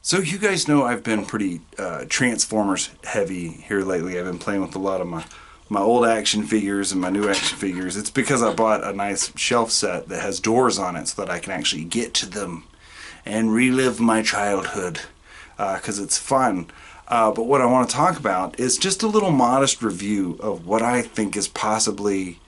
So you guys know I've been pretty Transformers heavy here lately. I've been playing with a lot of my old action figures and my new action figures. It's because I bought a nice shelf set that has doors on it so that I can actually get to them and relive my childhood because it's fun. But what I want to talk about is just a little modest review of what I think is possibly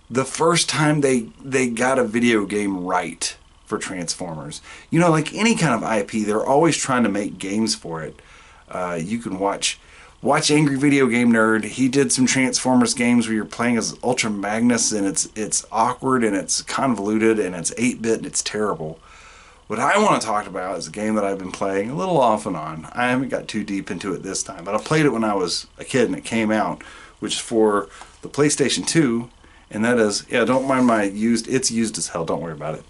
the first time they got a video game right for Transformers. You know, like any kind of IP, they're always trying to make games for it. You can watch Angry Video Game Nerd. He did some Transformers games where you're playing as Ultra Magnus, and it's awkward and it's convoluted and it's 8-bit and it's terrible. What I want to talk about is a game that I've been playing a little off and on. I haven't got too deep into it this time, but I played it when I was a kid and it came out, which is for the PlayStation 2, and that is, yeah, don't mind my it's used as hell, don't worry about it.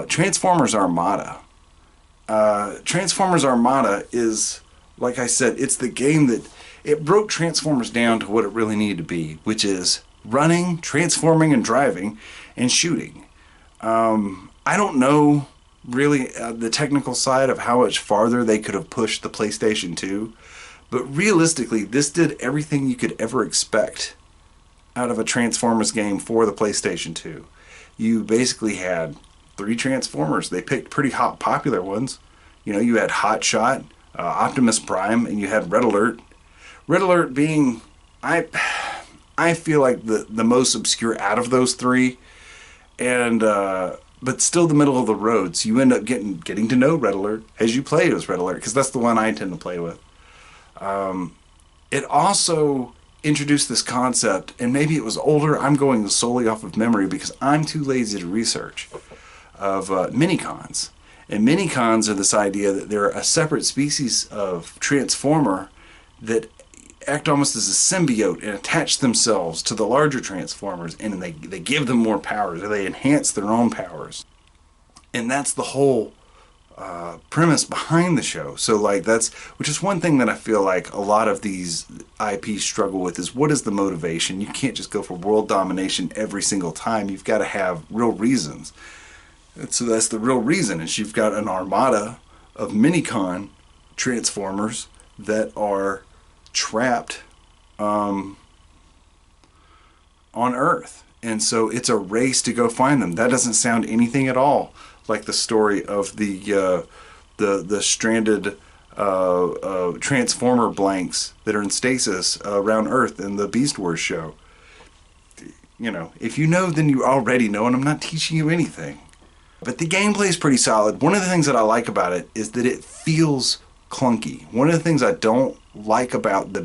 Transformers Armada. Transformers Armada is, like I said, it's the game that it broke Transformers down to what it really needed to be, which is running, transforming, and driving, and shooting. I don't know really the technical side of how much farther they could have pushed the PlayStation 2, but realistically, this did everything you could ever expect out of a Transformers game for the PlayStation 2. You basically had 3 Transformers. They picked pretty hot, popular ones. You know, you had Hot Shot, Optimus Prime, and you had Red Alert. Red Alert being, I feel like the most obscure out of those 3, and but still the middle of the road. So you end up getting to know Red Alert as you play as Red Alert, because that's the one I tend to play with. It also introduced this concept, and maybe it was older. I'm going solely off of memory because I'm too lazy to research, of minicons. And minicons are this idea that they're a separate species of transformer that act almost as a symbiote and attach themselves to the larger transformers, and they give them more powers, or they enhance their own powers. And that's the whole premise behind the show. So like which is one thing that I feel like a lot of these IPs struggle with, is what is the motivation? You can't just go for world domination every single time. You've got to have real reasons. And so that's the real reason, is you've got an armada of minicon transformers that are trapped on Earth. And so it's a race to go find them. That doesn't sound anything at all like the story of the stranded transformer blanks that are in stasis around Earth in the Beast Wars show. You know, if you know, then you already know, and I'm not teaching you anything. But the gameplay is pretty solid. One of the things that I like about it is that it feels clunky. One of the things I don't like about the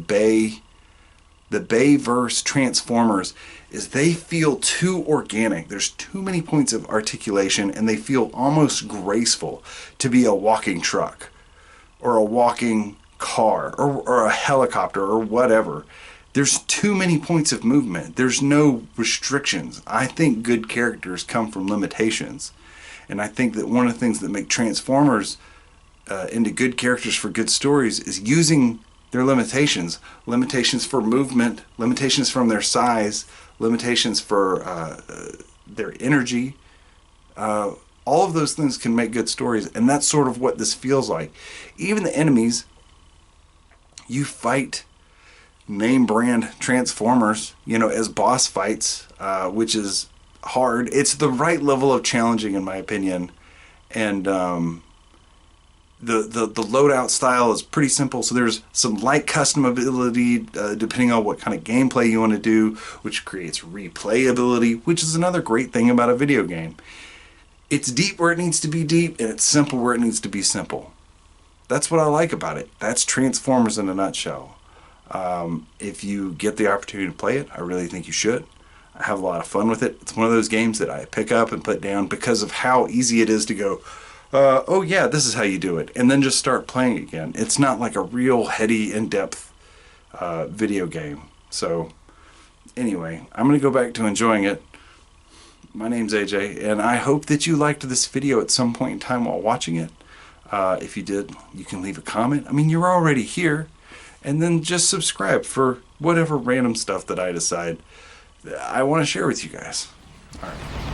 Bayverse Transformers is they feel too organic. There's too many points of articulation, and they feel almost graceful to be a walking truck or a walking car or a helicopter or whatever. There's too many points of movement. There's no restrictions. I think good characters come from limitations. And I think that one of the things that make Transformers into good characters for good stories is using their limitations. Limitations for movement, limitations from their size, limitations for their energy. All of those things can make good stories, and that's sort of what this feels like. Even the enemies, you fight name brand Transformers, you know, as boss fights, which is hard. It's the right level of challenging, in my opinion, and the loadout style is pretty simple. So there's some light customability depending on what kind of gameplay you want to do, which creates replayability, which is another great thing about a video game. It's deep where it needs to be deep, and it's simple where it needs to be simple. That's what I like about it. That's Transformers in a nutshell. If you get the opportunity to play it, I really think you should. I have a lot of fun with it. It's one of those games that I pick up and put down because of how easy it is to go, oh yeah, this is how you do it, and then just start playing again. It's not like a real heady, in-depth video game. So anyway, I'm going to go back to enjoying it. My name's AJ, and I hope that you liked this video at some point in time while watching it. If you did, you can leave a comment. I mean, you're already here. And then just subscribe for whatever random stuff that I decide I want to share with you guys. All right.